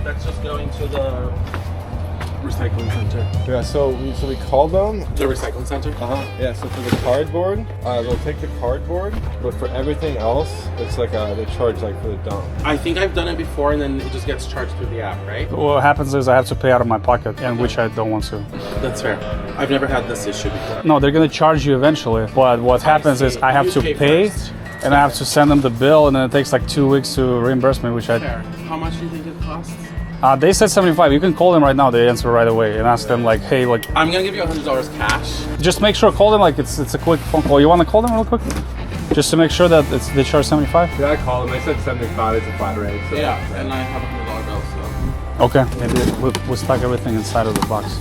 that's just going to the recycling center. Yeah, so we called them. The recycling center? Yeah, so for the cardboard, they'll take the cardboard, but for everything else, it's like they charge like for the dump. I think I've done it before, and then it just gets charged through the app, right? What happens is I have to pay out of my pocket, and which I don't want to. That's fair. I've never had this issue before. No, they're gonna charge you eventually, but what happens is I have to pay first. and I have to send them the bill, and then it takes like 2 weeks to reimburse me, which Fair. How much do you think it costs? they said 75. You can call them right now. They answer right away and ask them like, hey, like, I'm gonna give you $100 cash. just make sure call them like it's a quick phone call. You want to call them real quick, just to make sure that they charge 75. Yeah, I called them. They said 75 is a flat rate. So. Yeah, and I have $100 bill, so. Okay, maybe we'll stack everything inside of the box.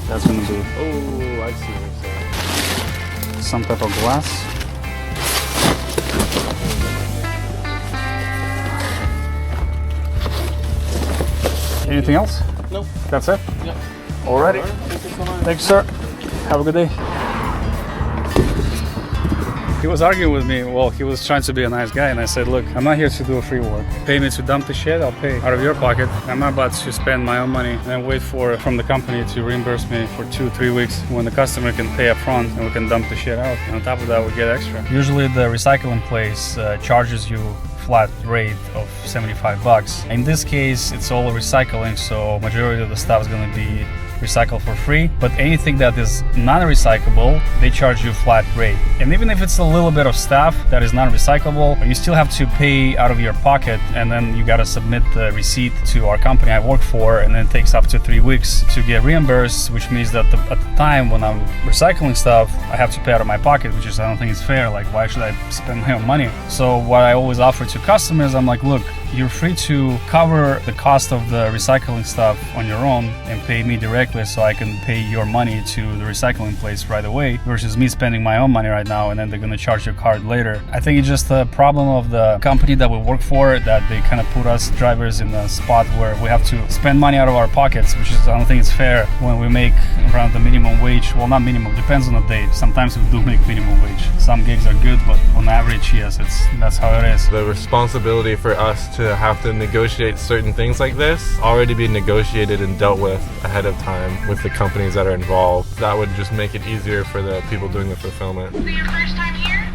That's gonna be Oh, I see what you're saying. some type of glass. Anything else? Nope. That's it? Yep. Alrighty. Thank you so much. Thanks, sir. Have a good day. He was arguing with me. Well, he was trying to be a nice guy, and I said, look, I'm not here to do a free work. Pay me to dump the shit, I'll pay out of your pocket. I'm not about to spend my own money and wait from the company to reimburse me for 2-3 weeks when the customer can pay up front and we can dump the shit out. And on top of that, we get extra. Usually the recycling place charges you flat rate of $75. In this case, it's all recycling, so majority of the stuff is going to be recycled for free, but anything that is non-recyclable, they charge you flat rate. And even if it's a little bit of stuff that is non-recyclable, you still have to pay out of your pocket, and then you got to submit the receipt to our company I work for, and then it takes up to 3 weeks to get reimbursed, which means that at the time when I'm recycling stuff, I have to pay out of my pocket, which is, I don't think it's fair. Like, why should I spend my own money? So what I always offer to customers, I'm like, look, you're free to cover the cost of the recycling stuff on your own and pay me directly so I can pay your money to the recycling place right away versus me spending my own money right now and then they're going to charge your card later. I think it's just a problem of the company that we work for, that they kind of put us drivers in a spot where we have to spend money out of our pockets, which is, I don't think it's fair when we make around the minimum wage. Well, not minimum, depends on the day. Sometimes we do make minimum wage. Some gigs are good, but on average, yes, that's how it is. The responsibility for us to have to negotiate certain things like this already be negotiated and dealt with ahead of time with the companies that are involved. That would just make it easier for the people doing the fulfillment. So your first time here?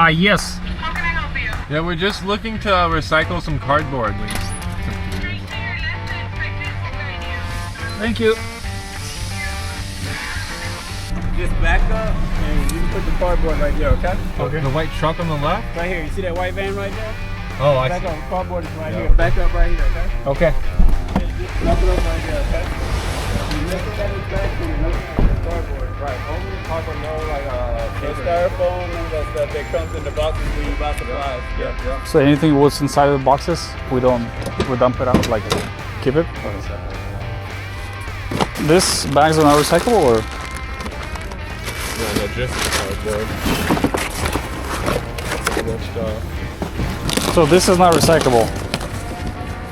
Yes. How can I help you? Yeah, we're just looking to recycle some cardboard. Right here, left and right this behind you. Thank you. Just back up and you can put the cardboard right there, okay? Okay. The white truck on the left? Right here. You see that white van right there? Oh, I Back see. up. Cardboard is right here. Back up right here, okay? Okay. Just dump it up right there, okay? You lift it at its back and you lift it at the cardboard. Right. Only the cardboard, no like styrofoam and that stuff that comes in the boxes when you buy supplies. Yeah. So anything what's inside of the boxes, we dump it out, like keep it? This bags are not recyclable or? Yeah, just cardboard. So much stuff. So this is not recyclable.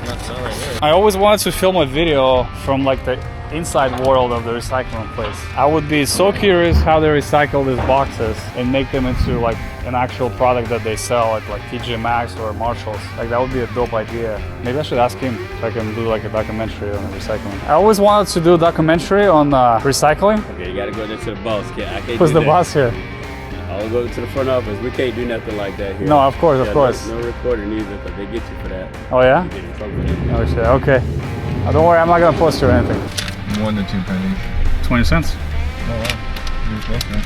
Not right here. I always wanted to film a video from like the inside world of the recycling place. I would be so curious how they recycle these boxes and make them into like an actual product that they sell at like TJ Maxx or Marshalls. Like that would be a dope idea. Maybe I should ask him if I can do like a documentary on recycling. I always wanted to do a documentary on recycling. Okay, you gotta go there to the boss. I can't Who's do the that. boss here? I'll go to the front office. We can't do nothing like that here. No, of course, of Yeah, course. No recording either, but they get you for that. Oh yeah? You get in trouble for that. Oh shit, okay. Don't worry, I'm not gonna post you or anything. 1 to 2 pennies. 20 cents. Oh wow. You're close, man.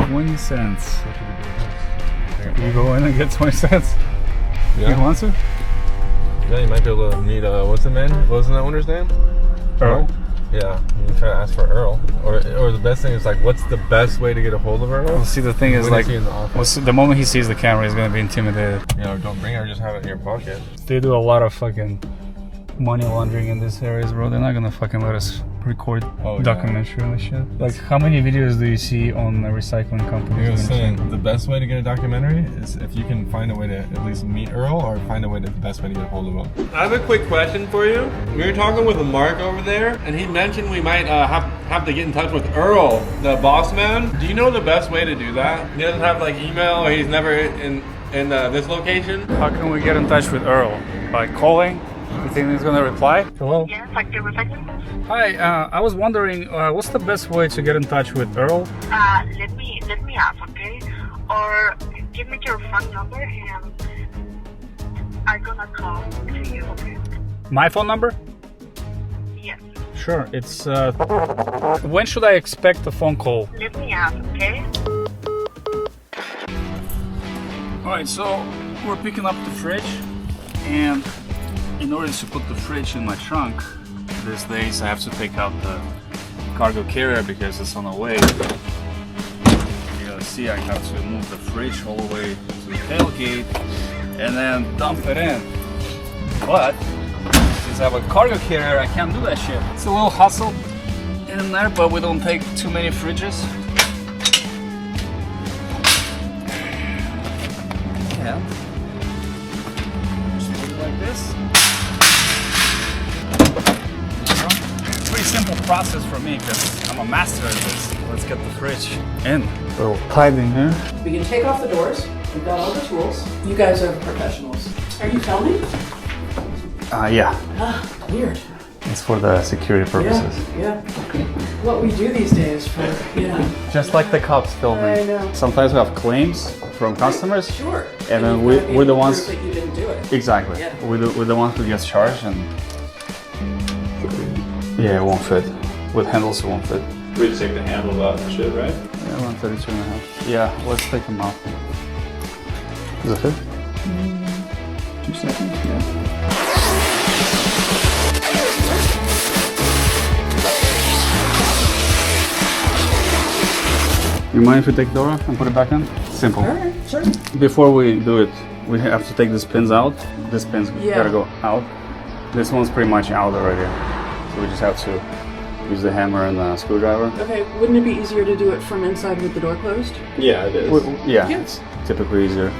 20 cents. You go in and get 20 cents. Yeah. You want to? Yeah, you might be able to meet, what's the man? What was that owner's name? Earl? Yeah, you can try to ask for Earl. Or the best thing is like, what's the best way to get a hold of Earl? Well, see, the thing is, When like, is he in the office? the moment he sees the camera, he's gonna be intimidated. You know, don't bring it or just have it in your pocket. They do a lot of fucking money laundering in these areas, bro. They're not gonna fucking let us record documentary on this shit. Like, how many videos do you see on the recycling companies? I was saying, the best way to get a documentary is if you can find a way to at least meet Earl or find a way to the best way to get a hold of him. I have a quick question for you. We were talking with Mark over there, and he mentioned we might have to get in touch with Earl, the boss man. Do you know the best way to do that? He doesn't have like email, or he's never in this location. How can we get in touch with Earl? By calling? You think he's gonna reply? Hello? Yes. Factory recycling. Hi, I was wondering, what's the best way to get in touch with Earl? Let me ask, okay? Or give me your phone number and I'm gonna call to you, okay? My phone number? Yes. Sure, it's, when should I expect a phone call? Let me ask, okay? Alright, so we're picking up the fridge, and in order to put the fridge in my trunk, these days I have to take out the cargo carrier because it's on the way. You gotta see, I have to move the fridge all the way to the tailgate and then dump it in. But since I have a cargo carrier, I can't do that shit. It's a little hustle in there, but we don't take too many fridges. Yeah. Just put it like this. Pretty simple process for me because I'm a master at this. Let's get the fridge in. Little pipe in here. We can take off the doors. We've got all the tools. You guys are professionals. Are you filming? Yeah. Ah, weird. It's for the security purposes. Yeah. What we do these days for, Just like the cops filming. I know. Sometimes we have claims from customers. Sure. And then you've gotta be we're the able to ones. prove that you didn't do it. Exactly. Yeah. We're the ones who gets charged, and yeah, it won't fit. With handles, it won't fit. We just take the handles off and shit, right? Yeah, 132.5. Yeah, let's take them off. Does it fit? 2 seconds. Yeah. You mind if we take the door off and put it back in? Simple. All right, sure. Before we do it, we have to take these pins out. This pin's gotta go out. This one's pretty much out already. So we just have to use the hammer and the screwdriver. Okay, wouldn't it be easier to do it from inside with the door closed? Yeah, it is. Yeah, Yeah. it's typically easier.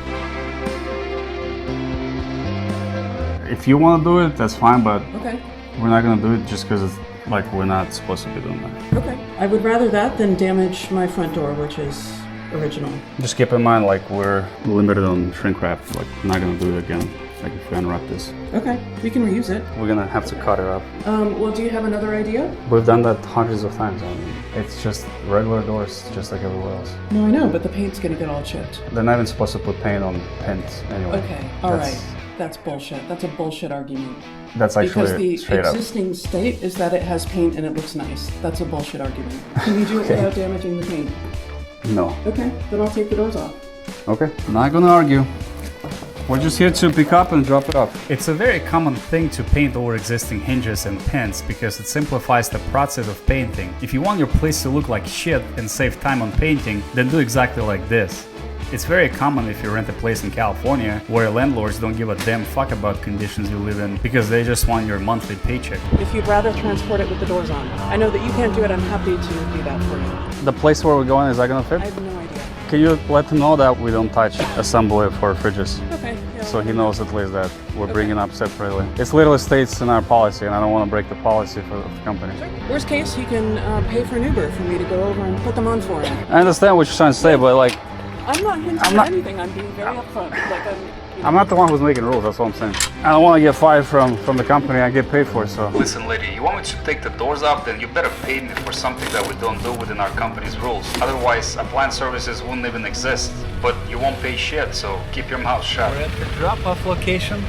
If you want to do it, that's fine, but Okay. we're not gonna do it just because it's like we're not supposed to be doing that. Okay. I would rather that than damage my front door, which is original. Just keep in mind, like, we're limited on shrink wrap. Like, we're not gonna do it again. Like, if we unwrap this, Okay, we can reuse it. we're gonna have to cut it up. Well, do you have another idea? We've done that hundreds of times. I mean, it's just regular doors, just like everywhere else. No, I know, but the paint's gonna get all chipped. They're not even supposed to put paint on pins anyway. Okay, all That's- right. That's bullshit. That's a bullshit argument. That's Because actually the straight up. existing state is that it has paint and it looks nice. That's a bullshit argument. Can you do it Okay. without damaging the paint? No. Okay, then I'll take the doors off. Okay. Not gonna argue. We're just here to pick up and drop it off. It's a very common thing to paint over existing hinges and pins because it simplifies the process of painting. If you want your place to look like shit and save time on painting, then do exactly like this. It's very common if you rent a place in California where landlords don't give a damn fuck about conditions you live in because they just want your monthly paycheck. If you'd rather transport it with the doors on. I know that you can't do it. I'm happy to do that for you. The place where we're going, is that gonna fit? I have no idea. Can you let him know that we don't touch assembly for fridges? Okay. Yeah, So he knows at least that we're bringing up separately. It literally states in our policy, and I don't want to break the policy for the company. Worst case, you can pay for an Uber for me to go over and put them on for him. I understand what you're trying to say, but like, I'm not hinting I'm at not- anything. I'm being very upfront. Like I'm not the one who's making rules, that's what I'm saying. I don't want to get fired from the company I get paid for, so. Listen, lady, you want me to take the doors off, then you better pay me for something that we don't do within our company's rules. Otherwise, appliance services wouldn't even exist. But you won't pay shit, so keep your mouth shut. We're at the drop-off location.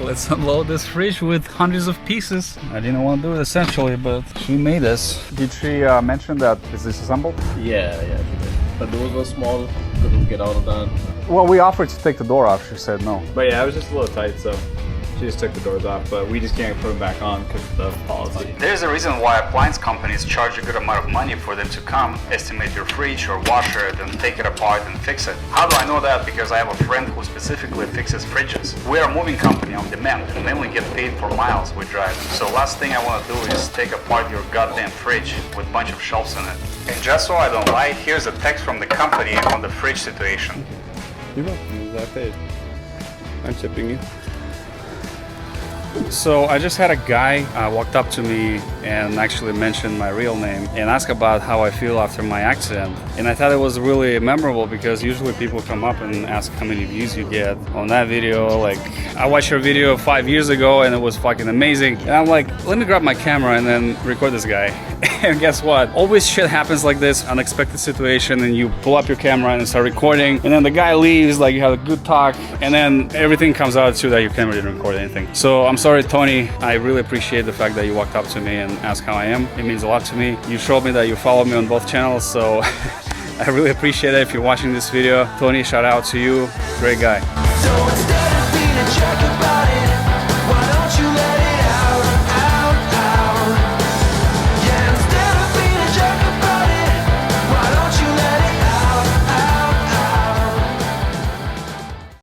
Let's unload this fridge with hundreds of pieces. I didn't want to do it essentially, but she made us. Did she mention that is disassembled? Yeah, she did. The doors were small, couldn't get out of that. Well, we offered to take the door off. She said no. But yeah, it was just a little tight, so she just took the doors off. But we just can't put them back on because of the policy. There's a reason why appliance companies charge a good amount of money for them to come, estimate your fridge or washer, then take it apart and fix it. How do I know that? Because I have a friend who specifically fixes fridges. We're a moving company on demand and they only get paid for miles we drive. So last thing I want to do is take apart your goddamn fridge with a bunch of shelves in it. And just so I don't lie, here's a text from the company on the fridge situation. You're welcome. I paid. I'm tipping you. So I just had a guy walked up to me and actually mentioned my real name and asked about how I feel after my accident. And I thought it was really memorable because usually people come up and ask how many views you get on that video. Like, I watched your video 5 years ago and it was fucking amazing. And I'm like, let me grab my camera and then record this guy. And guess what? Always shit happens like this, unexpected situation, and you pull up your camera and start recording, and then the guy leaves, like you had a good talk, and then everything comes out too that your camera didn't record anything. So I'm sorry, Tony. I really appreciate the fact that you walked up to me and asked how I am. It means a lot to me. You showed me that you follow me on both channels, so I really appreciate it. If you're watching this video, Tony, shout out to you. Great guy. So instead of being a jerk about